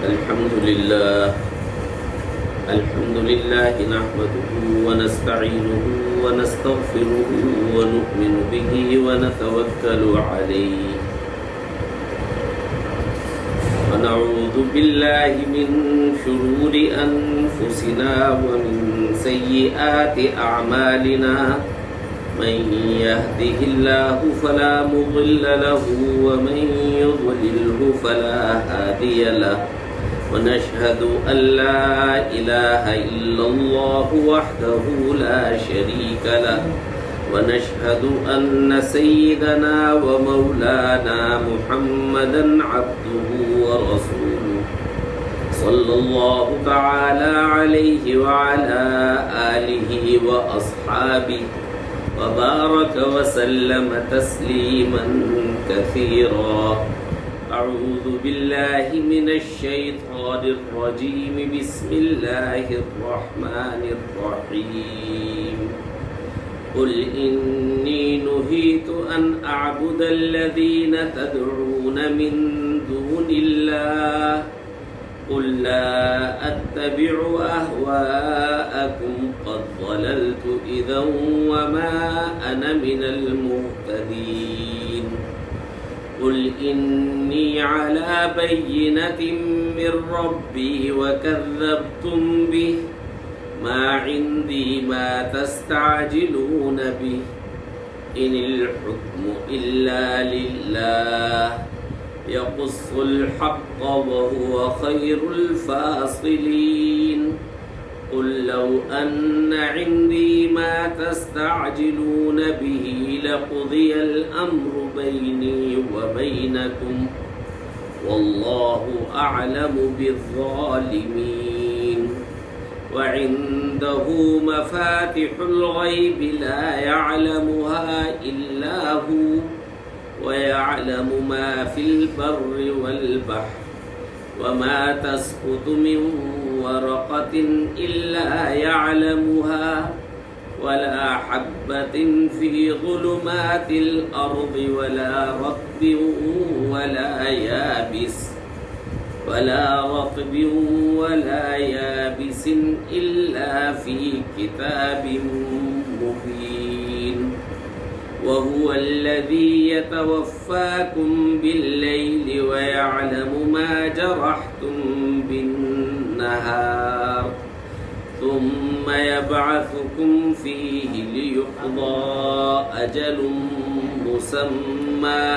الحمد لله نحمده ونستعينه ونستغفره ونؤمن به ونتوكل عليه ونعوذ بالله من شرور أنفسنا ومن سيئات أعمالنا من يهده الله فلا مضل له ومن يضلله فلا هادي له ونشهد أن لا إله إلا الله وحده لا شريك له ونشهد أن سيدنا ومولانا محمدا عبده ورسوله صلى الله تعالى عليه وعلى آله وأصحابه وبارك وسلم تسليما كثيرا. أعوذ بالله من الشيطان الرجيم. بسم الله الرحمن الرحيم. قل إني نهيت أن أعبد الذين تدعون من دون الله قل لا أتبع أهواءكم قد ضللت إذا وما أنا من المهتدين. قل إني على بينة من ربي وكذبتم به ما عندي ما تستعجلون به إن الحكم إلا لله يقص الحق وهو خير الفاصلين. قل لو أن عندي ما تستعجلون به لقضي الأمر بيني وبينكم والله أعلم بالظالمين. وعنده مفاتح الغيب لا يعلمها إلا هو ويعلم ما في البر والبحر وما تسقط من ورقة إلا يعلمها ولا حبة في ظلمات الأرض ولا رطب ولا يابس إلا في كتاب مبين. وهو الذي يتوفاكم بالليل ويعلم ما جرحتم بالنهار ثم يبعثكم فيه ليقضى أجل مسمى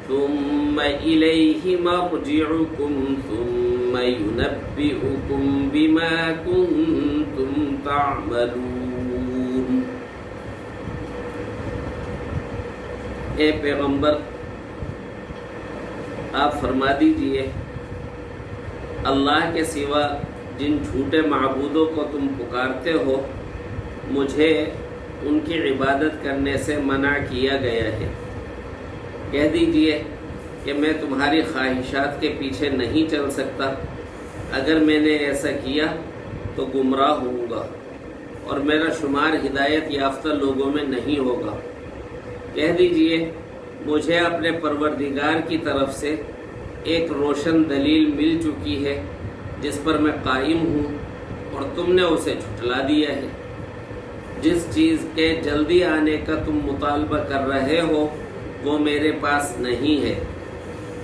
ثم إليه مرجعكم ثم ينبئكم بما كنتم تعملون. اے پیغمبر آپ فرما دیجئے اللہ کے سوا جن جھوٹے معبودوں کو تم پکارتے ہو مجھے ان کی عبادت کرنے سے منع کیا گیا ہے. کہہ دیجئے کہ میں تمہاری خواہشات کے پیچھے نہیں چل سکتا. اگر میں نے ایسا کیا تو گمراہ ہوں گا اور میرا شمار ہدایت یافتہ لوگوں میں نہیں ہوگا. کہہ دیجئے مجھے اپنے پروردگار کی طرف سے ایک روشن دلیل مل چکی ہے جس پر میں قائم ہوں اور تم نے اسے جھٹلا دیا ہے. جس چیز کے جلدی آنے کا تم مطالبہ کر رہے ہو وہ میرے پاس نہیں ہے.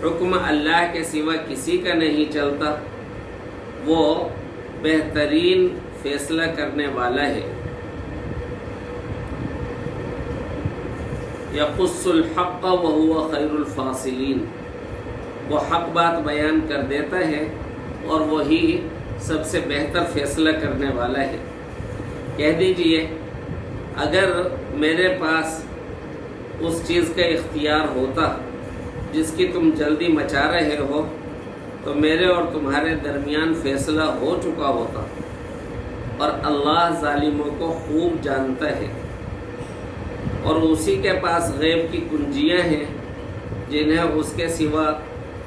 حکم اللہ کے سوا کسی کا نہیں چلتا. وہ بہترین فیصلہ کرنے والا ہے. یقص الحق وهو خیر الفاصلین. وہ حق بات بیان کر دیتا ہے اور وہی سب سے بہتر فیصلہ کرنے والا ہے. کہہ دیجئے اگر میرے پاس اس چیز کا اختیار ہوتا جس کی تم جلدی مچا رہے ہو تو میرے اور تمہارے درمیان فیصلہ ہو چکا ہوتا. اور اللہ ظالموں کو خوب جانتا ہے اور اسی کے پاس غیب کی کنجیاں ہیں جنہیں اس کے سوا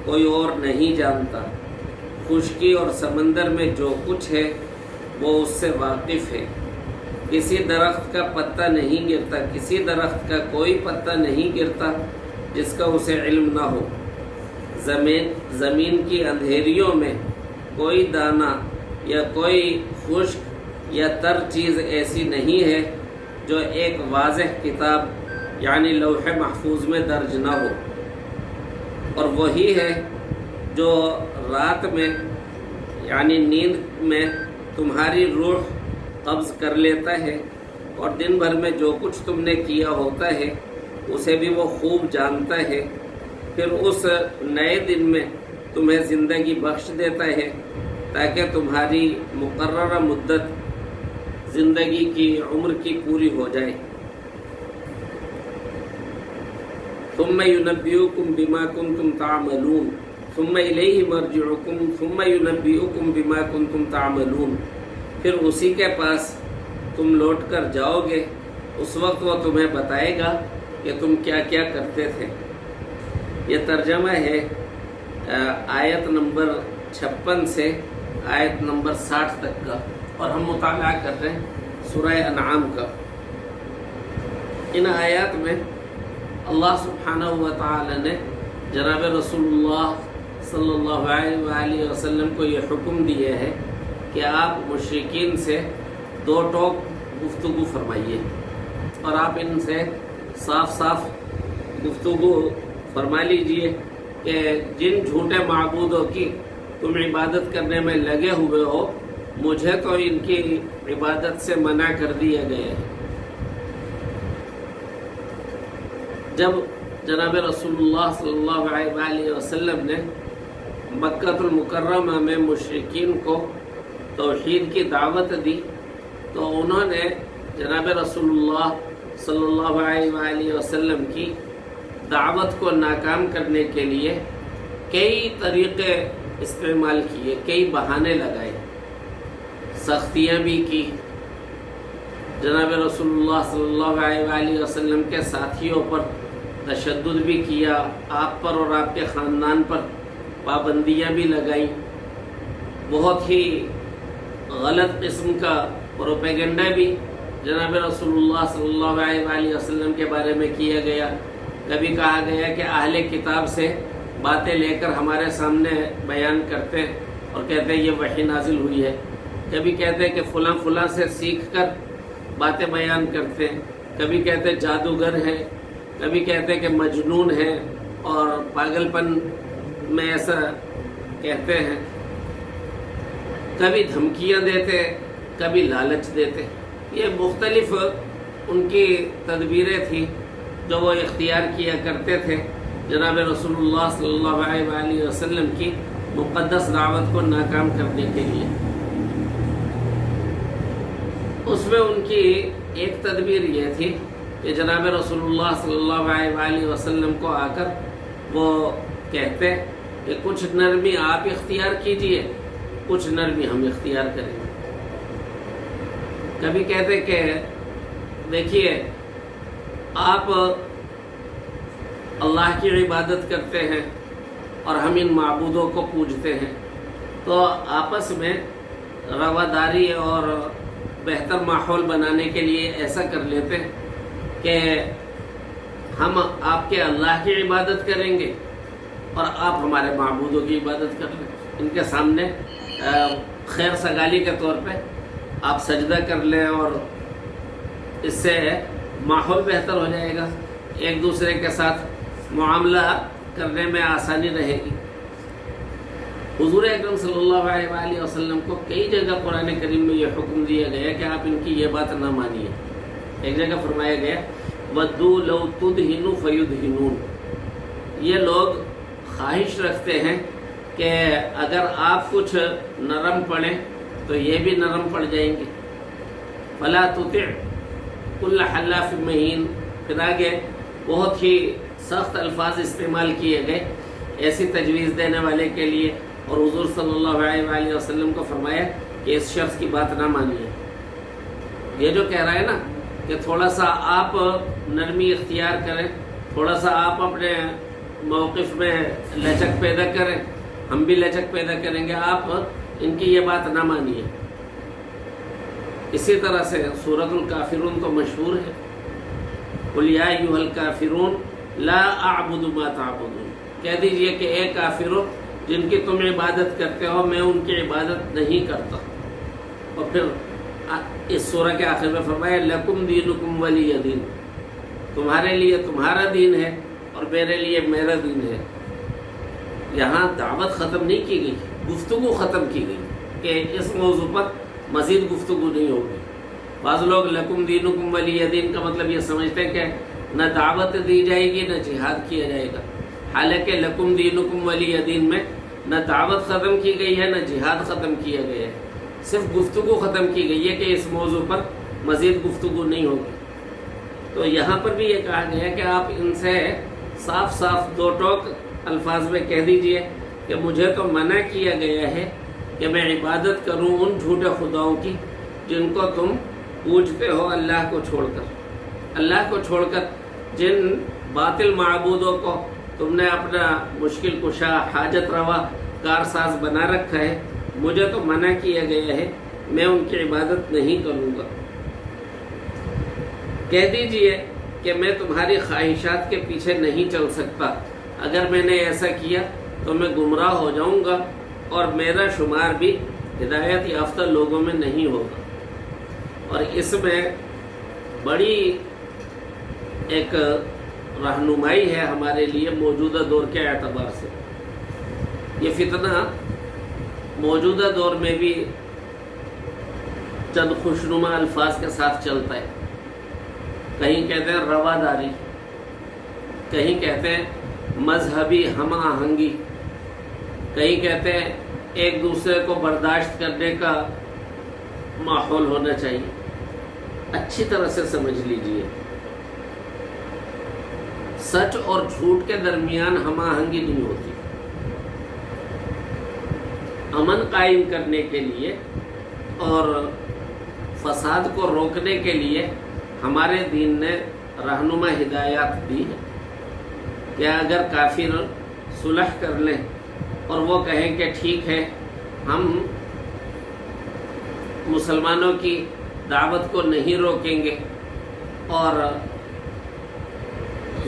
کوئی اور نہیں جانتا. خشکی اور سمندر میں جو کچھ ہے وہ اس سے واقف ہے. کسی درخت کا پتا نہیں گرتا، کسی درخت کا کوئی پتا نہیں گرتا جس کا اسے علم نہ ہو. زمین کی اندھیریوں میں کوئی دانہ یا کوئی خشک یا تر چیز ایسی نہیں ہے جو ایک واضح کتاب یعنی لوح محفوظ میں درج نہ ہو، اور وہی ہے جو رات میں یعنی نیند میں تمہاری روح قبض کر لیتا ہے، اور دن بھر میں جو کچھ تم نے کیا ہوتا ہے اسے بھی وہ خوب جانتا ہے، پھر اس نئے دن میں تمہیں زندگی بخش دیتا ہے تاکہ تمہاری مقررہ مدت زندگی کی عمر کی پوری ہو جائے۔ ثم ينبئكم بما كنتم تعملون ثم إليه مرجعكم ثم ينبئكم بما كنتم تعملون، پھر اسی کے پاس تم لوٹ کر جاؤ گے، اس وقت وہ تمہیں بتائے گا کہ تم کیا کیا کرتے تھے۔ یہ ترجمہ ہے آیت نمبر 56 سے آیت نمبر 60 تک کا، اور ہم مطالعہ کر رہے ہیں سورہ انعام کا۔ ان آیات میں اللہ سبحانہ و تعالی نے جناب رسول اللہ صلی اللہ علیہ وآلہ وسلم کو یہ حکم دیا ہے کہ آپ مشرکین سے دو ٹوک گفتگو فرمائیے، اور آپ ان سے صاف صاف گفتگو فرما لیجئے کہ جن جھوٹے معبودوں کی تم عبادت کرنے میں لگے ہوئے ہو، مجھے تو ان کی عبادت سے منع کر دیا گیا ہے۔ جب جناب رسول اللہ صلی اللہ علیہ وآلہ وسلم نے مکہ المکرمہ میں مشرکین کو توحید کی دعوت دی تو انہوں نے جناب رسول اللہ صلی اللہ علیہ وآلہ وسلم کی دعوت کو ناکام کرنے کے لیے کئی طریقے استعمال کیے، کئی بہانے لگائے، سختیاں بھی کی، جناب رسول اللہ صلی اللہ علیہ وآلہ وسلم کے ساتھیوں پر تشدد بھی کیا، آپ پر اور آپ کے خاندان پر پابندیاں بھی لگائیں، بہت ہی غلط قسم کا پروپیگنڈا بھی جناب رسول اللہ صلی اللہ علیہ وآلہ وسلم کے بارے میں کیا گیا۔ کبھی کہا گیا کہ اہل کتاب سے باتیں لے کر ہمارے سامنے بیان کرتے اور کہتے ہیں یہ وحی نازل ہوئی ہے، کبھی کہتے ہیں کہ فلاں فلاں سے سیکھ کر باتیں بیان کرتے ہیں، کبھی کہتے ہیں جادوگر ہے، کبھی کہتے ہیں کہ مجنون ہے اور پاگل پن میں ایسا کہتے ہیں، کبھی دھمکیاں دیتے، کبھی لالچ دیتے۔ یہ مختلف ان کی تدبیریں تھیں جو وہ اختیار کیا کرتے تھے جناب رسول اللہ صلی اللہ علیہ وآلہ وسلم کی مقدس دعوت کو ناکام کرنے کے لیے۔ اس میں ان کی ایک تدبیر یہ تھی کہ جناب رسول اللہ صلی اللہ علیہ وآلہ وسلم کو آ کر وہ کہتے کہ کچھ نرمی آپ اختیار کیجئے، کچھ نرمی ہم اختیار کریں گے۔ کبھی کہتے کہ دیکھیے آپ اللہ کی عبادت کرتے ہیں اور ہم ان معبودوں کو پوجتے ہیں، تو آپس میں رواداری اور بہتر ماحول بنانے کے لیے ایسا کر لیتے ہیں کہ ہم آپ کے اللہ کی عبادت کریں گے اور آپ ہمارے معبودوں کی عبادت کر لیں۔ ان کے سامنے خیر سگالی کے طور پہ آپ سجدہ کر لیں، اور اس سے ماحول بہتر ہو جائے گا، ایک دوسرے کے ساتھ معاملہ کرنے میں آسانی رہے گی۔ حضور اکرم صلی اللہ علیہ وآلہ وسلم کو کئی جگہ قرآن کریم میں یہ حکم دیا گیا کہ آپ ان کی یہ بات نہ مانیے۔ ایک جگہ فرمایا گیا وَدُّوا لَوْ تُدْهِنُوا فَيُدْهِنُونَ، یہ لوگ خواہش رکھتے ہیں کہ اگر آپ کچھ نرم پڑیں تو یہ بھی نرم پڑ جائیں گے۔ فَلَا تُطِعْ كُلَّ حَلَّافٍ مَّهِينٍ، پھر آگے بہت ہی سخت الفاظ استعمال کیے گئے ایسی تجویز دینے والے کے لیے، اور حضور صلی اللہ علیہ وآلہ وسلم کو فرمایا کہ اس شخص کی بات نہ مانیے۔ یہ جو کہہ رہا ہے نا کہ تھوڑا سا آپ نرمی اختیار کریں، تھوڑا سا آپ اپنے موقف میں لچک پیدا کریں، ہم بھی لچک پیدا کریں گے، آپ ان کی یہ بات نہ مانیے۔ اسی طرح سے سورۃ الکافرون تو مشہور ہے، قُلْ يَا أَيُّهَا الْكَافِرُونَ لَا أَعْبُدُ مَا تَعْبُدُونَ، کہہ دیجئے کہ اے کافرو جن کی تم عبادت کرتے ہو میں ان کی عبادت نہیں کرتا. اور پھر اس سورہ کے آخر میں فرمایا لکم دینکم ولی دین، تمہارے لیے تمہارا دین ہے اور میرے لیے میرا دین ہے. یہاں دعوت ختم نہیں کی گئی، گفتگو ختم کی گئی کہ اس موضوع پر مزید گفتگو نہیں ہوگی. بعض لوگ لکم دینکم ولی دین کا مطلب یہ سمجھتے ہیں کہ نہ دعوت دی جائے گی نہ جہاد کیا جائے گا، حالانکہ لکم دینکم ولی دین میں نہ دعوت ختم کی گئی ہے نہ جہاد ختم کیا گیا ہے، صرف گفتگو ختم کی گئی ہے کہ اس موضوع پر مزید گفتگو نہیں ہوگی. تو یہاں پر بھی یہ کہا گیا کہ آپ ان سے صاف صاف دو ٹوک الفاظ میں کہہ دیجئے کہ مجھے تو منع کیا گیا ہے کہ میں عبادت کروں ان جھوٹے خداؤں کی جن کو تم پوجتے ہو اللہ کو چھوڑ کر. اللہ کو چھوڑ کر جن باطل معبودوں کو تم نے اپنا مشکل کشا حاجت روا کارساز بنا رکھا ہے، مجھے تو منع کیا گیا ہے، میں ان کی عبادت نہیں کروں گا. کہہ دیجئے کہ میں تمہاری خواہشات کے پیچھے نہیں چل سکتا، اگر میں نے ایسا کیا تو میں گمراہ ہو جاؤں گا اور میرا شمار بھی ہدایت یافتہ لوگوں میں نہیں ہوگا. اور اس میں بڑی ایک رہنمائی ہے ہمارے لیے موجودہ دور کے اعتبار سے. یہ فتنہ موجودہ دور میں بھی چند خوشنما الفاظ کے ساتھ چلتا ہے. کہیں کہتے ہیں رواداری، کہیں کہتے ہیں مذہبی ہم آہنگی، کہیں کہتے ہیں ایک دوسرے کو برداشت کرنے کا ماحول ہونا چاہیے. اچھی طرح سے سمجھ لیجئے، سچ اور جھوٹ کے درمیان ہم آہنگی نہیں ہوتی. امن قائم کرنے کے لیے اور فساد کو روکنے کے لیے ہمارے دین نے رہنما ہدایات دی ہے کہ اگر کافر صلح کر لیں اور وہ کہیں کہ ٹھیک ہے ہم مسلمانوں کی دعوت کو نہیں روکیں گے اور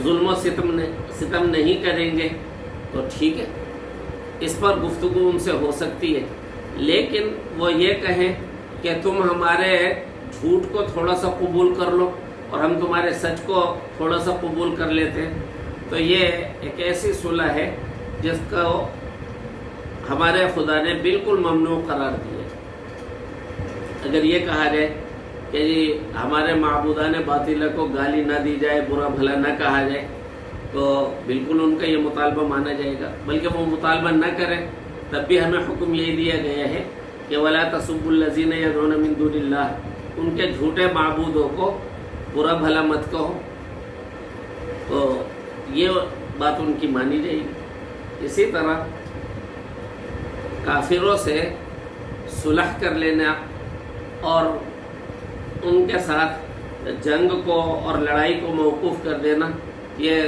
ظلم و ستم نہیں کریں گے، تو ٹھیک ہے، اس پر گفتگو ان سے ہو سکتی ہے. لیکن وہ یہ کہیں کہ تم ہمارے جھوٹ کو تھوڑا سا قبول کر لو اور ہم تمہارے سچ کو تھوڑا سا قبول کر لیتے ہیں، تو یہ ایک ایسی صلح ہے جس کو ہمارے خدا نے بالکل ممنوع قرار دیا. اگر یہ کہا جائے کہ جی ہمارے معبودان باطلہ کو گالی نہ دی جائے، برا بھلا نہ کہا جائے، تو بالکل ان کا یہ مطالبہ مانا جائے گا. بلکہ وہ مطالبہ نہ کریں تب بھی ہمیں حکم یہی دیا گیا ہے کہ وَلَا تَسُبُّوا الَّذِينَ يَدْعُونَ مِن دُونِ اللَّهِ، ان کے جھوٹے معبودوں کو برا بھلا مت کہو. تو یہ بات ان کی مانی جائے گی. اسی طرح کافروں سے صلح کر لینا اور ان کے ساتھ جنگ کو اور لڑائی کو موقوف کر دینا، یہ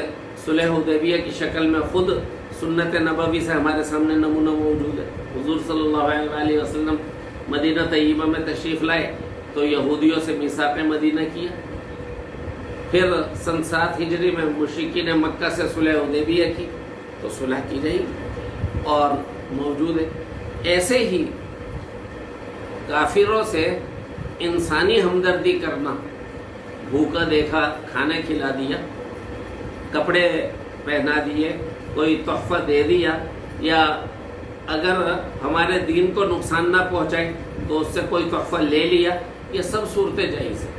صلح حدیبیہ کی شکل میں خود سنت نبوی سے ہمارے سامنے نمونہ موجود ہے. حضور صلی اللہ علیہ وسلم مدینہ طیبہ میں تشریف لائے تو یہودیوں سے میثاق مدینہ کیا. پھر سن 7 ہجری میں مشرکین مکہ سے صلح حدیبیہ کی، تو صلح کی رہی اور موجود ہے. ایسے ہی کافروں سے انسانی ہمدردی کرنا، بھوکا دیکھا کھانا کھلا دیا، کپڑے پہنا دیے، کوئی تحفہ دے دیا، یا اگر ہمارے دین کو نقصان نہ پہنچائے تو اس سے کوئی تحفہ لے لیا، یہ سب صورتیں جائز ہیں.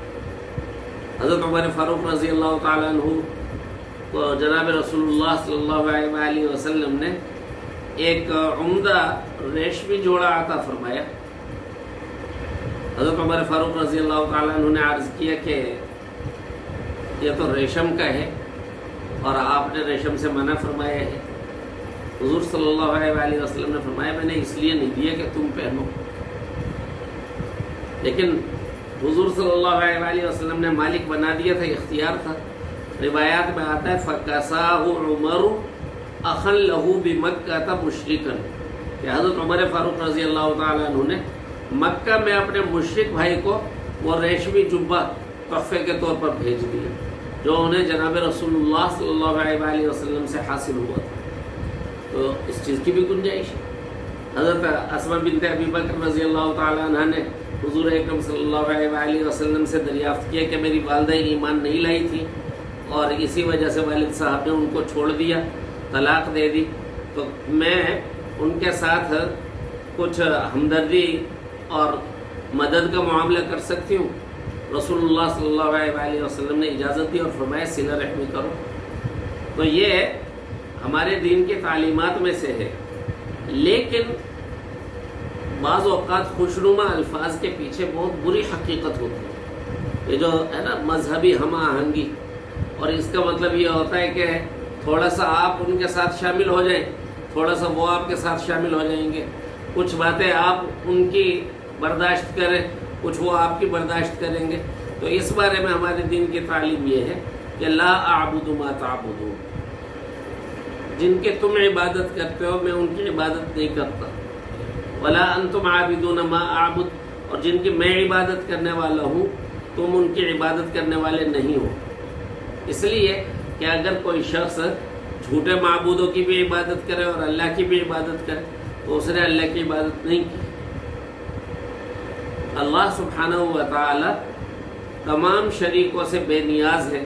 حضرت عمر فاروق رضی اللہ تعالیٰ عنہ کو جناب رسول اللہ صلی اللہ علیہ وسلم نے ایک عمدہ ریشمی جوڑا عطا فرمایا. حضرت عمر فاروق رضی اللہ تعالیٰ عنہ نے عرض کیا کہ یہ تو ریشم کا ہے اور آپ نے ریشم سے منع فرمایا ہے. حضور صلی اللہ علیہ وسلم نے فرمایا میں نے اس لیے نہیں دیا کہ تم پہنو، لیکن حضور صلی اللہ علیہ وسلم نے مالک بنا دیا تھا، اختیار تھا. روایات میں آتا ہے فَكَسَاهُ عُمَرُ أَخًا لَهُ بِمَكَّةَ مُشْرِكًا، کہ حضرت عمر فاروق رضی اللہ تعالیٰ عنہ نے مکہ میں اپنے مشرک بھائی کو وہ ریشمی جبہ تحفے کے طور پر بھیج دیا جو انہیں جناب رسول اللہ صلی اللہ علیہ وسلم سے حاصل ہوا تھا. تو اس چیز کی بھی گنجائش ہے۔ حضرت اسماء بنت ابی بکر رضی اللہ تعالیٰ عنہ نے حضور اکرم صلی اللہ علیہ وآلہ وسلم سے دریافت کیا کہ میری والدہ ایمان نہیں لائی تھی اور اسی وجہ سے والد صاحب نے ان کو چھوڑ دیا، طلاق دے دی، تو میں ان کے ساتھ کچھ ہمدردی اور مدد کا معاملہ کر سکتی ہوں؟ رسول اللہ صلی اللہ علیہ وآلہ وسلم نے اجازت دی اور فرمایا صلہ رحمی کرو۔ تو یہ ہمارے دین کی تعلیمات میں سے ہے، لیکن بعض اوقات خوشنما الفاظ کے پیچھے بہت بری حقیقت ہوتی ہے۔ یہ جو ہے نا مذہبی ہم آہنگی، اور اس کا مطلب یہ ہوتا ہے کہ تھوڑا سا آپ ان کے ساتھ شامل ہو جائیں، تھوڑا سا وہ آپ کے ساتھ شامل ہو جائیں گے، کچھ باتیں آپ ان کی برداشت کریں، کچھ وہ آپ کی برداشت کریں گے۔ تو اس بارے میں ہمارے دین کی تعلیم یہ ہے کہ لا اعبد ما تعبدون، جن کے تم عبادت کرتے ہو میں ان کی عبادت نہیں کرتا، ولا انتم عابدون ما اعبد، اور جن کی میں عبادت کرنے والا ہوں تم ان کی عبادت کرنے والے نہیں ہو۔ اس لیے کہ اگر کوئی شخص جھوٹے معبودوں کی بھی عبادت کرے اور اللہ کی بھی عبادت کرے تو اس نے اللہ کی عبادت نہیں کی۔ اللہ سبحانہ و تعالی تمام شریکوں سے بے نیاز ہے،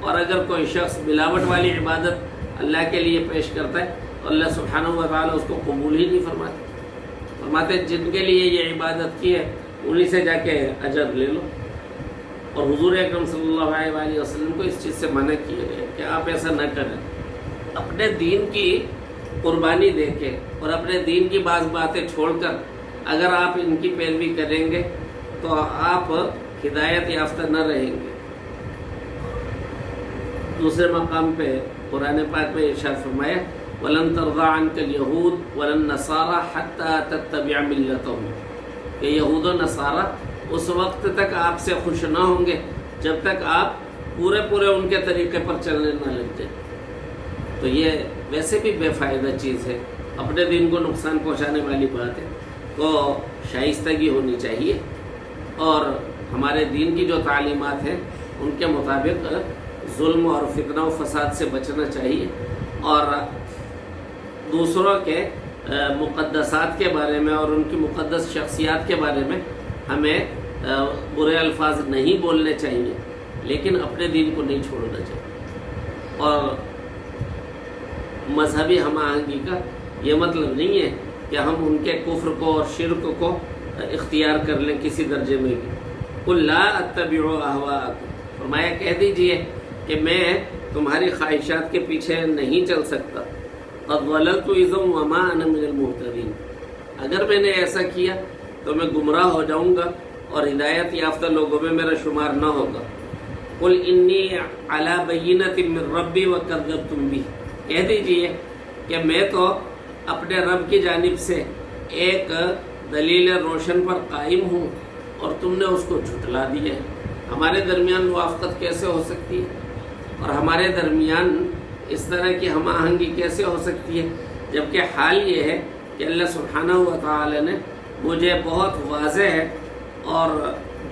اور اگر کوئی شخص ملاوٹ والی عبادت اللہ کے لیے پیش کرتا ہے تو اللہ سبحانہ و تعالی اس کو قبول ہی نہیں فرماتے جن کے لیے یہ عبادت کی ہے انہی سے جا کے اجر لے لو۔ اور حضور اکرم صلی اللہ علیہ وآلہ وسلم کو اس چیز سے منع کیا گیا کہ آپ ایسا نہ کریں۔ اپنے دین کی قربانی دے کے اور اپنے دین کی بعض باتیں چھوڑ کر اگر آپ ان کی پیروی کریں گے تو آپ ہدایت یافتہ نہ رہیں گے۔ دوسرے مقام پہ قرآن پاک میں ارشاد فرمایا وَلَن تَرْضَىٰ عَنْكَ الْيَهُودُ وَلَا النَّصَارَىٰ حَتَّىٰ تَتَّبِعَ مِلَّتَهُمْ، کہ یہود و نصارہ اس وقت تک آپ سے خوش نہ ہوں گے جب تک آپ پورے ان کے طریقے پر چلنے نہ لگ جائیں۔ تو یہ ویسے بھی بے فائدہ چیز ہے، اپنے دین کو نقصان پہنچانے والی بات ہے۔ تو شائستگی ہونی چاہیے اور ہمارے دین کی جو تعلیمات ہیں ان کے مطابق ظلم اور فتنہ و فساد سے بچنا چاہیے، اور دوسروں کے مقدسات کے بارے میں اور ان کی مقدس شخصیات کے بارے میں ہمیں برے الفاظ نہیں بولنے چاہیے، لیکن اپنے دین کو نہیں چھوڑنا چاہیے۔ اور مذہبی ہم آہنگی کا یہ مطلب نہیں ہے کہ ہم ان کے کفر کو اور شرک کو اختیار کر لیں کسی درجے میں بھی۔ قل لا اتبع اہواءکم، فرمایا کہہ دیجئے کہ میں تمہاری خواہشات کے پیچھے نہیں چل سکتا۔ قد ضللت اذا وما انا من المهتدین، اگر میں نے ایسا کیا تو میں گمراہ ہو جاؤں گا اور ہدایت یافتہ لوگوں میں میرا شمار نہ ہوگا۔ قل انی علی بینۃ من ربی وکذبتم بہ، کہہ دیجئے کہ میں تو اپنے رب کی جانب سے ایک دلیل روشن پر قائم ہوں اور تم نے اس کو جھٹلا دیا ہے۔ ہمارے درمیان موافقت کیسے ہو سکتی ہے اور ہمارے درمیان اس طرح کی ہم آہنگی کیسے ہو سکتی ہے، جبکہ حال یہ ہے کہ اللہ سبحانہ و تعالی نے مجھے بہت واضح ہے اور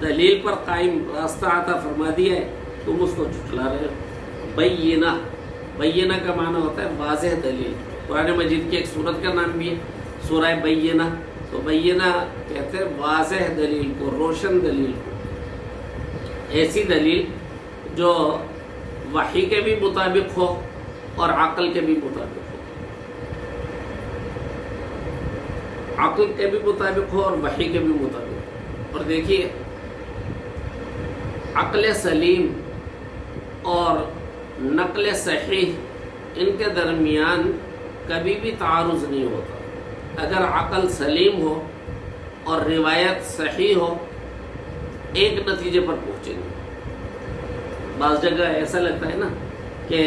دلیل پر قائم راستہ عطا فرما دیا ہے، تم اس کو جھٹلا رہے ہو۔ بینہ کا معنی ہوتا ہے واضح دلیل۔ قرآن مجید کی ایک سورت کا نام بھی ہے سورہ بینہ، تو بینہ کہتے ہیں واضح دلیل کو، روشن دلیل کو، ایسی دلیل جو وحی کے بھی مطابق ہو اور عقل کے بھی مطابق ہو، عقل کے بھی مطابق ہو اور وحی کے بھی مطابق ہو۔ اور دیکھیے عقل سلیم اور نقل صحیح ان کے درمیان کبھی بھی تعارض نہیں ہوتا۔ اگر عقل سلیم ہو اور روایت صحیح ہو ایک نتیجے پر پہنچیں گے۔ بعض جگہ ایسا لگتا ہے نا کہ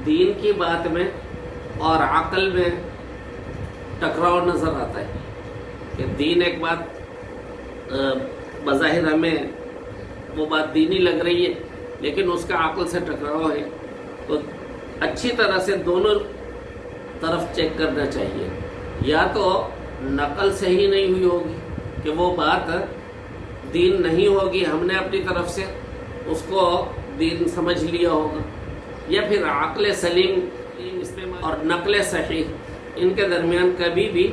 دین کی بات میں اور عقل میں ٹکراؤ نظر آتا ہے، کہ دین ایک بات بظاہر ہمیں وہ بات دینی لگ رہی ہے لیکن اس کا عقل سے ٹکراؤ ہے، تو اچھی طرح سے دونوں طرف چیک کرنا چاہیے۔ یا تو نقل صحیح نہیں ہوئی ہوگی کہ وہ بات دین نہیں ہوگی، ہم نے اپنی طرف سے اس کو دین سمجھ لیا ہوگا، یا پھر عقل سلیم استعمال اور نقل صحیح ان کے درمیان کبھی بھی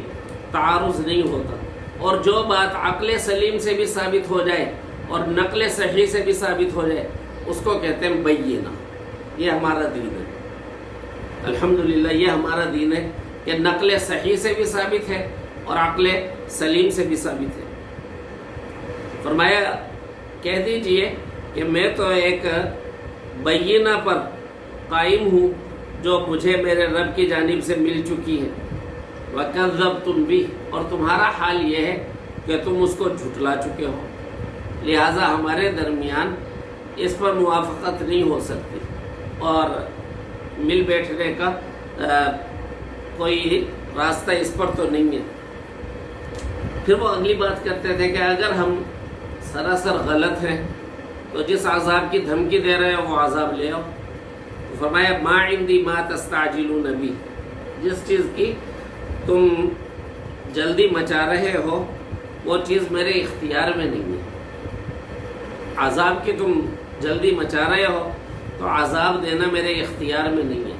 تعارض نہیں ہوتا، اور جو بات عقل سلیم سے بھی ثابت ہو جائے اور نقل صحیح سے بھی ثابت ہو جائے اس کو کہتے ہیں بینہ۔ یہ ہمارا دین ہے، الحمدللہ یہ ہمارا دین ہے کہ نقل صحیح سے بھی ثابت ہے اور عقل سلیم سے بھی ثابت ہے۔ فرمایا کہہ دیجئے کہ میں تو ایک بینہ پر قائم ہوں جو مجھے میرے رب کی جانب سے مل چکی ہے، وَكَذَّبْتُمْ بِهِ، اور تمہارا حال یہ ہے کہ تم اس کو جھٹلا چکے ہو، لہٰذا ہمارے درمیان اس پر موافقت نہیں ہو سکتی اور مل بیٹھنے کا کوئی راستہ اس پر تو نہیں ہے۔ پھر وہ اگلی بات کرتے تھے کہ اگر ہم سراسر غلط ہیں تو جس عذاب کی دھمکی دے رہے ہو وہ عذاب لے آؤ۔ تو فرمایا ما عندی ما تستعجلون بی، جس چیز کی تم جلدی مچا رہے ہو وہ چیز میرے اختیار میں نہیں ہے۔ عذاب کی تم جلدی مچا رہے ہو تو عذاب دینا میرے اختیار میں نہیں ہے،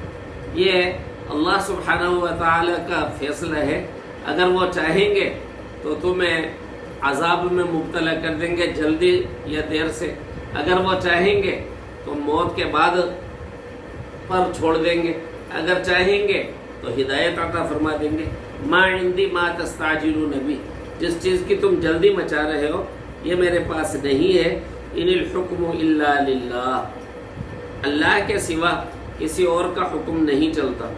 یہ اللہ سبحانہ و تعالی کا فیصلہ ہے۔ اگر وہ چاہیں گے تو تمہیں عذاب میں مبتلا کر دیں گے جلدی یا دیر سے، اگر وہ چاہیں گے تو موت کے بعد پر چھوڑ دیں گے، اگر چاہیں گے تو ہدایت عطا فرما دیں گے۔ ما عندی ما تستعجلون بی، جس چیز کی تم جلدی مچا رہے ہو یہ میرے پاس نہیں ہے۔ ان الحکم الا للہ، اللہ کے سوا کسی اور کا حکم نہیں چلتا۔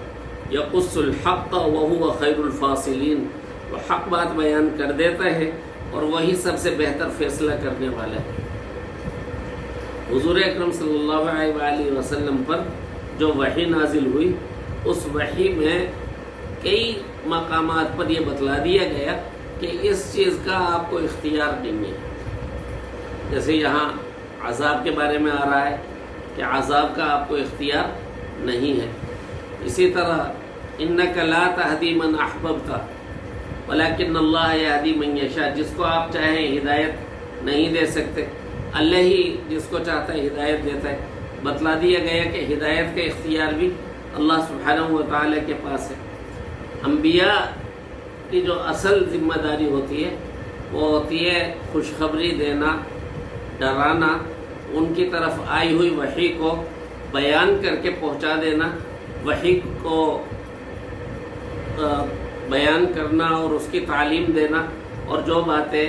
یقص الحق وہو خیر الفاصلین، وہ حق بات بیان کر دیتا ہے اور وہی سب سے بہتر فیصلہ کرنے والا ہے۔ حضور اکرم صلی اللہ علیہ وآلہ وسلم پر جو وحی نازل ہوئی اس وحی میں کئی مقامات پر یہ بتلا دیا گیا کہ اس چیز کا آپ کو اختیار نہیں ہے۔ جیسے یہاں عذاب کے بارے میں آ رہا ہے کہ عذاب کا آپ کو اختیار نہیں ہے، اسی طرح انک لا تہدی من احببت ولکن اللہ یہدی من یشاء، جس کو آپ چاہیں ہدایت نہیں دے سکتے، اللہ ہی جس کو چاہتا ہے ہدایت دیتا ہے۔ بتلا دیا گیا کہ ہدایت کا اختیار بھی اللہ سبحانہ و تعالی کے پاس ہے۔ انبیاء کی جو اصل ذمہ داری ہوتی ہے وہ ہوتی ہے خوشخبری دینا، ڈرانا، ان کی طرف آئی ہوئی وحی کو بیان کر کے پہنچا دینا، وحی کو بیان کرنا اور اس کی تعلیم دینا، اور جو باتیں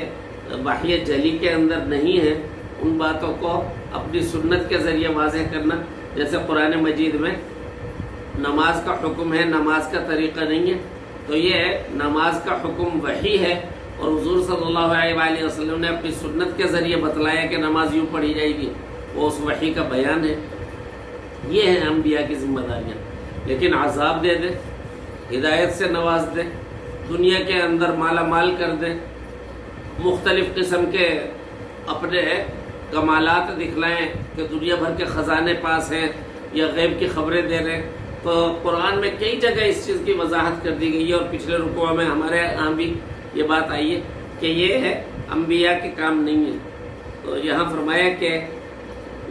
وحی جلی کے اندر نہیں ہیں ان باتوں کو اپنی سنت کے ذریعے واضح کرنا۔ جیسے قرآن مجید میں نماز کا حکم ہے، نماز کا طریقہ نہیں ہے، تو یہ نماز کا حکم وحی ہے اور حضور صلی اللہ علیہ وآلہ وسلم نے اپنی سنت کے ذریعے بتلایا کہ نماز یوں پڑھی جائے گی، وہ اس وحی کا بیان ہے۔ یہ ہے انبیاء کی ذمہ داریاں۔ لیکن عذاب دے دے، ہدایت سے نواز دے، دنیا کے اندر مالا مال کر دے، مختلف قسم کے اپنے کمالات دکھلائیں کہ دنیا بھر کے خزانے پاس ہیں یا غیب کی خبریں دے رہے ہیں، تو قرآن میں کئی جگہ اس چیز کی وضاحت کر دی گئی ہے، اور پچھلے رکوع میں ہمارے یہاں بھی یہ بات آئی ہے کہ یہ ہے انبیاء کے کام نہیں ہے۔ تو یہاں فرمایا کہ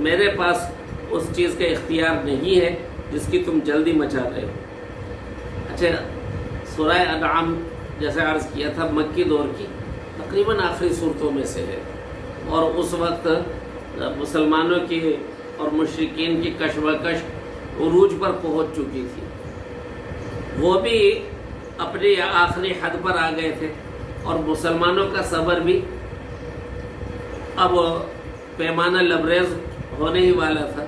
میرے پاس اس چیز کا اختیار نہیں ہے جس کی تم جلدی مچا رہے ہو۔ اچھا، سورہ انعام جیسے عرض کیا تھا مکی دور کی تقریباً آخری صورتوں میں سے ہے، اور اس وقت مسلمانوں کی اور مشرکین کی کشمکش عروج پر پہنچ چکی تھی، وہ بھی اپنی آخری حد پر آ گئے تھے، اور مسلمانوں کا صبر بھی اب پیمانہ لبریز ہونے ہی والا تھا۔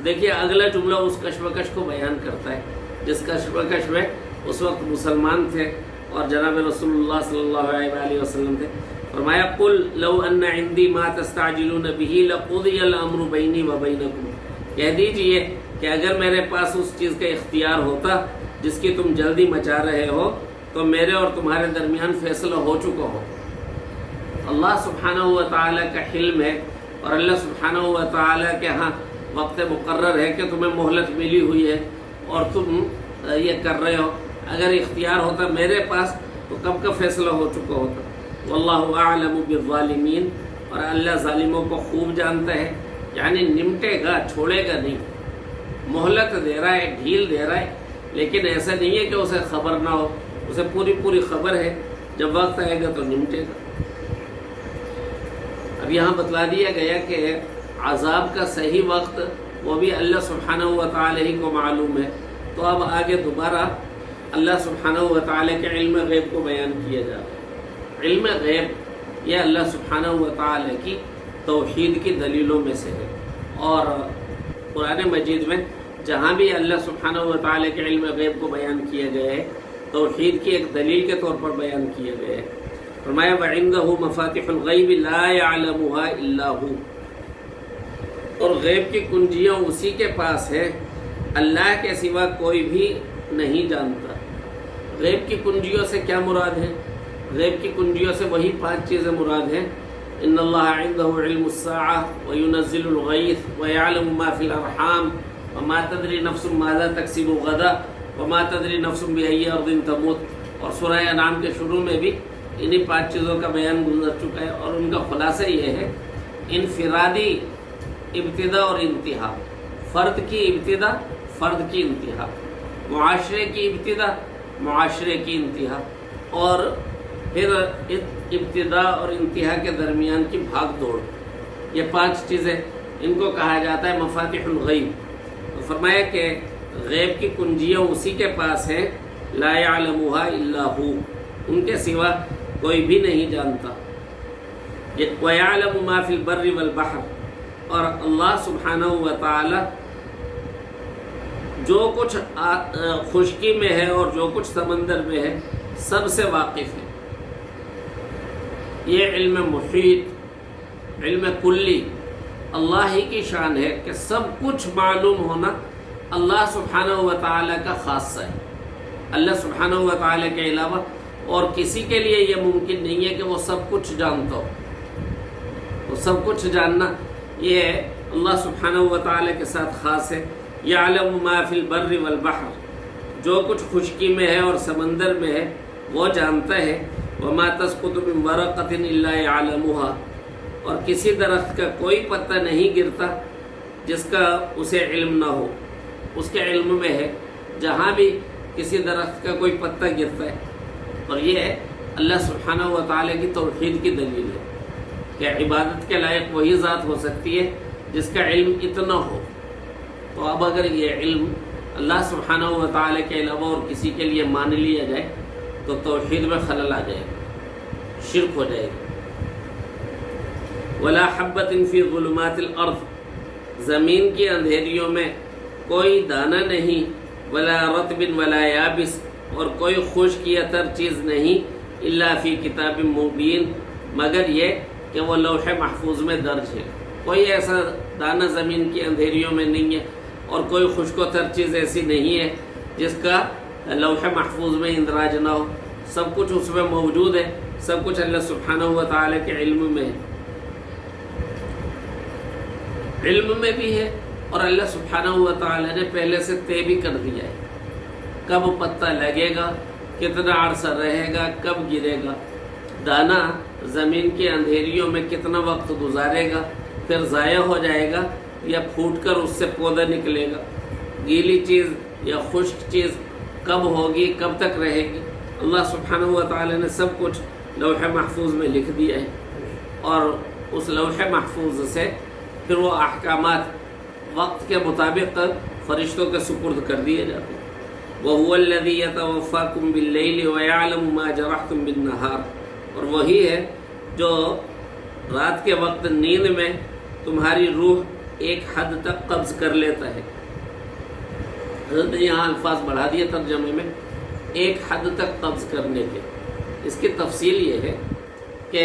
دیکھیے اگلا جملہ اس کشمکش کو بیان کرتا ہے جس کشمکش میں اس وقت مسلمان تھے اور جناب رسول اللہ صلی اللہ علیہ وآلہ وسلم تھے۔ فرمایا قل لو ان عندی ما تستعجلون به لقضی الامر بینی و بینکم، کہہ دیجئے کہ اگر میرے پاس اس چیز کا اختیار ہوتا جس کی تم جلدی مچا رہے ہو تو میرے اور تمہارے درمیان فیصلہ ہو چکا ہو۔ اللہ سبحانہ و تعالیٰ کا حلم ہے، اور اللہ سبحانہ و تعالیٰ کے ہاں وقت مقرر ہے کہ تمہیں مہلت ملی ہوئی ہے اور تم یہ کر رہے ہو۔ اگر اختیار ہوتا میرے پاس تو کب کا فیصلہ ہو چکا ہوتا۔ واللہ اعلم بالظالمین، اور اللہ ظالموں کو خوب جانتا ہے، یعنی نمٹے گا، چھوڑے گا نہیں، مہلت دے رہا ہے، ڈھیل دے رہا ہے، لیکن ایسا نہیں ہے کہ اسے خبر نہ ہو، اسے پوری خبر ہے، جب وقت آئے گا تو نمٹے گا۔ اب یہاں بتلا دیا گیا کہ عذاب کا صحیح وقت وہ بھی اللہ سبحانہ و تعالی ہی کو معلوم ہے۔ تو اب آگے دوبارہ اللہ سبحانہ و تعالی کے علم غیب کو بیان کیا جا رہا ہے۔ علم غیب یہ اللہ سبحانہ و تعالی کی توحید کی دلیلوں میں سے ہے، اور قرآن مجید میں جہاں بھی اللہ سبحانہ و تعالی کے علم غیب کو بیان کیا گیا ہے توحید کی ایک دلیل کے طور پر بیان کیا گیا ہے۔ فرمایا وَعِندَهُ مَفَاتِحُ الْغَيْبِ لَا يَعْلَمُهَا إِلَّا هُوَ، اور غیب کی کنجیاں اسی کے پاس ہے، اللہ کے سوا کوئی بھی نہیں جانتا۔ غیب کی کنجیوں سے کیا مراد ہے؟ غیب کی کنجیوں سے وہی 5 چیزیں مراد ہیں۔ ان اللہ عنده علم الساعة وينزل الغيث ويعلم ما في الارحام وما تدري نفس ماذا تكسب غدا وما تدري نفس بأي ارض تموت، اور سورہ انعام کے شروع میں بھی انہی 5 چیزوں کا بیان گزر چکا ہے، اور ان کا خلاصہ یہ ہے انفرادی ابتدا اور انتہا، فرد کی ابتدا، فرد کی انتہا، معاشرے کی ابتدا، معاشرے کی انتہا، اور پھر ابتدا اور انتہا کے درمیان کی بھاگ دوڑ۔ یہ 5 چیزیں ان کو کہا جاتا ہے مفاتیح الغیب۔ تو فرمایا کہ غیب کی کنجیاں اسی کے پاس ہیں، لا یعلمها الا هو، ان کے سوا کوئی بھی نہیں جانتا۔ وَيَعْلَمُ مَا فِي الْبَرِّ وَالْبَحْرِ، اور اللہ سبحانہ و تعالی جو کچھ خشکی میں ہے اور جو کچھ سمندر میں ہے سب سے واقف ہے۔ یہ علم محیط، علم کلی اللہ ہی کی شان ہے کہ سب کچھ معلوم ہونا اللہ سبحانہ و تعالی کا خاصہ ہے۔ اللہ سبحانہ و تعالی کے علاوہ اور کسی کے لیے یہ ممکن نہیں ہے کہ وہ سب کچھ جانتا ہو۔ وہ سب کچھ جاننا یہ اللہ سبحانہ و تعالی کے ساتھ خاص ہے۔ یعلم ما فی البر والبحر، جو کچھ خشکی میں ہے اور سمندر میں ہے وہ جانتا ہے۔ وما تسقط من ورقۃ الا يعلمها، اور کسی درخت کا کوئی پتا نہیں گرتا جس کا اسے علم نہ ہو، اس کے علم میں ہے۔ جہاں بھی کسی درخت کا کوئی پتا گرتا ہے، اور یہ اللہ سبحانہ و تعالی کی توحید کی دلیل ہے کہ عبادت کے لائق وہی ذات ہو سکتی ہے جس کا علم اتنا ہو۔ تو اب اگر یہ علم اللہ سبحانہ و تعالی کے علاوہ اور کسی کے لیے مان لیا جائے تو توحید میں خلل آ جائے گا، شرک ہو جائے گا۔ ولا حبۃ فی ظلمات الارض، زمین کی اندھیریوں میں کوئی دانہ نہیں، ولا رطب ولا یابس، اور کوئی خشک یا تر چیز نہیں، الا فی کتاب مبین، مگر یہ کہ وہ لوح محفوظ میں درج ہے۔ کوئی ایسا دانہ زمین کی اندھیریوں میں نہیں ہے، اور کوئی خشک و تر چیز ایسی نہیں ہے جس کا لوح محفوظ میں اندراج نہ ہو۔ سب کچھ اس میں موجود ہے، سب کچھ اللہ سبحانہ و تعالی کے علم میں ہے، علم میں بھی ہے، اور اللہ سبحانہ و تعالی نے پہلے سے طے بھی کر دیا ہے کب پتہ لگے گا، کتنا عرصہ رہے گا، کب گرے گا، دانہ زمین کی اندھیریوں میں کتنا وقت گزارے گا، پھر ضائع ہو جائے گا یا پھوٹ کر اس سے پودا نکلے گا، گیلی چیز یا خشک چیز کب ہوگی، کب تک رہے گی، اللہ سبحانہ و تعالی نے سب کچھ لوح محفوظ میں لکھ دیا ہے، اور اس لوح محفوظ سے پھر وہ احکامات وقت کے مطابق فرشتوں کے سپرد کر دیے جاتے ہیں۔ وَهُوَ الَّذِي يَتَوَفَّاكُمْ بِاللَّيْلِ وَيَعْلَمُ مَا جَرَحْتُمْ بِالنَّهَارِ، اور وہی ہے جو رات کے وقت نیند میں تمہاری روح ایک حد تک قبض کر لیتا ہے۔ حضرت نے یہاں الفاظ بڑھا دیے ترجمے میں، ایک حد تک قبض کرنے کے۔ اس کی تفصیل یہ ہے کہ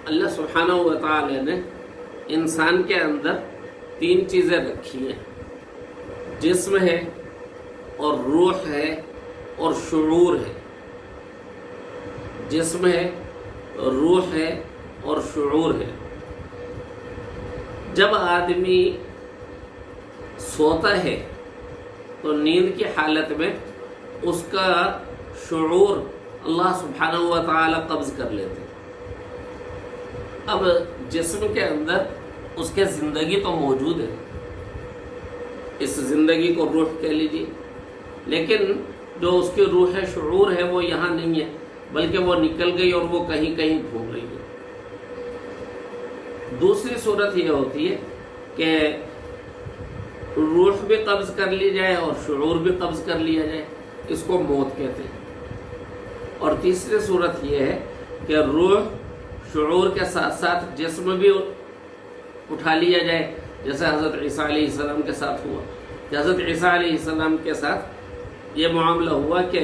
اللہ سبحانہ و تعالی نے انسان کے اندر 3 چیزیں رکھی ہیں، جسم ہے اور روح ہے اور شعور ہے۔ جسم ہے، روح ہے اور شعور ہے۔ جب آدمی سوتا ہے تو نیند کی حالت میں اس کا شعور اللہ سبحانہ و تعالی قبض کر لیتے ہیں۔ اب جسم کے اندر اس کے زندگی تو موجود ہے، اس زندگی کو روح کہہ لیجیے، لیکن جو اس کی روح شعور ہے وہ یہاں نہیں ہے، بلکہ وہ نکل گئی اور وہ کہیں کہیں گھوم رہی ہے۔ دوسری صورت یہ ہوتی ہے کہ روح بھی قبض کر لی جائے اور شعور بھی قبض کر لیا جائے، اس کو موت کہتے ہیں۔ اور تیسری صورت یہ ہے کہ روح شعور کے ساتھ ساتھ جسم بھی اٹھا لیا جائے، جیسے حضرت عیسیٰ علیہ السلام کے ساتھ ہوا کہ حضرت عیسیٰ علیہ السلام کے ساتھ یہ معاملہ ہوا کہ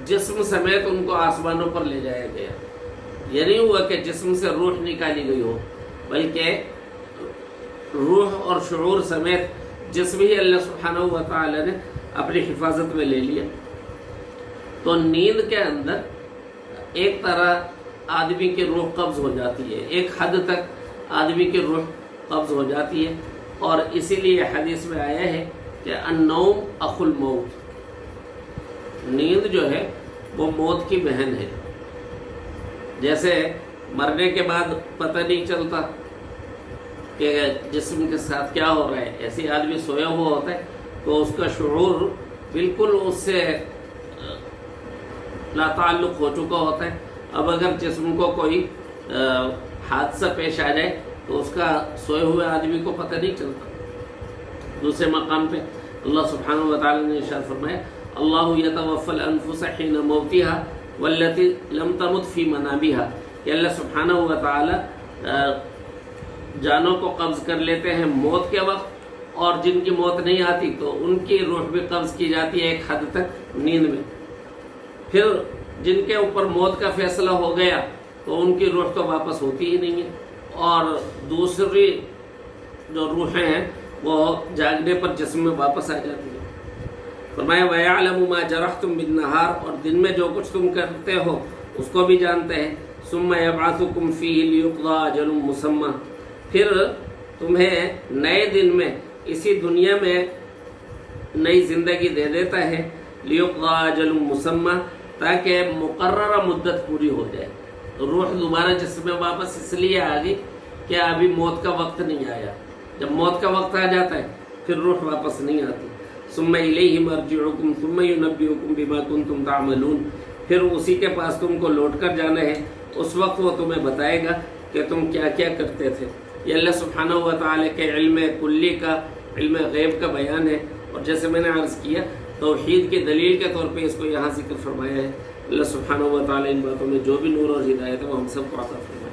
جسم سمیت ان کو آسمانوں پر لے جایا گیا۔ یہ نہیں ہوا کہ جسم سے روح نکالی گئی ہو، بلکہ روح اور شعور سمیت جسم ہی اللہ سبحانہ و تعالی نے اپنی حفاظت میں لے لیا۔ تو نیند کے اندر ایک طرح آدمی کی روح قبض ہو جاتی ہے، ایک حد تک آدمی کی روح قبض ہو جاتی ہے، اور اسی لیے حدیث میں آیا ہے کہ النوم اخو الموت، نیند جو ہے وہ موت کی بہن ہے۔ جیسے مرنے کے بعد پتہ نہیں چلتا کہ جسم کے ساتھ کیا ہو رہا ہے، ایسے آدمی سویا ہوا ہوتا ہے تو اس کا شعور بالکل اس سے لا تعلق ہو چکا ہوتا ہے۔ اب اگر جسم کو کوئی حادثہ پیش آ جائے تو اس کا سوئے ہوئے آدمی کو پتہ نہیں چلتا۔ دوسرے مقام پہ اللہ سبحانہ و تعالی نے ارشاد فرمایا اللہ یتوفی الانفس حین موتها والتی لم تمت فی منامها، کہ اللہ سبحانہ و تعالی جانوں کو قبض کر لیتے ہیں موت کے وقت، اور جن کی موت نہیں آتی تو ان کی روح بھی قبض کی جاتی ہے ایک حد تک نیند میں۔ پھر جن کے اوپر موت کا فیصلہ ہو گیا تو ان کی روح تو واپس ہوتی ہی نہیں ہے، اور دوسری جو روحیں ہیں وہ جاگنے پر جسم میں واپس آ جاتی ہیں۔ فرمایا وَيَعْلَمُ مَا جَرَحْتُمْ بِالنَّهَارِ، اور دن میں جو کچھ تم کرتے ہو اس کو بھی جانتے ہیں۔ ثُمَّ يَبْعَثُكُمْ فِيهِ لِيُقْضَىٰ أَجَلٌ مُّسَمًّى، پھر تمہیں نئے دن میں اسی دنیا میں نئی زندگی دے دیتا ہے، لِيُقْضَىٰ أَجَلٌ مُّسَمًّى، تاکہ مقررہ مدت پوری ہو جائے۔ روح دوبارہ جسم میں واپس اس لیے آ گئی کہ ابھی موت کا وقت نہیں آیا، جب موت کا وقت آ جاتا ہے پھر روح واپس نہیں آتی۔ ثم الیہ مرجعکم ثم ینبئکم بما کنتم تعملون، پھر اسی کے پاس تم کو لوٹ کر جانا ہے، اس وقت وہ تمہیں بتائے گا کہ تم کیا کیا کرتے تھے۔ یہ اللہ سبحانہ و تعالی کے علم کلی کا، علم غیب کا بیان ہے، اور جیسے میں نے عرض کیا توحید کی دلیل کے طور پہ اس کو یہاں ذکر فرمایا ہے۔ اللہ سبحانہ و تعالی ان باتوں میں جو بھی نور اور ہدایت ہے وہ ہم سب کو عطا فرمائے۔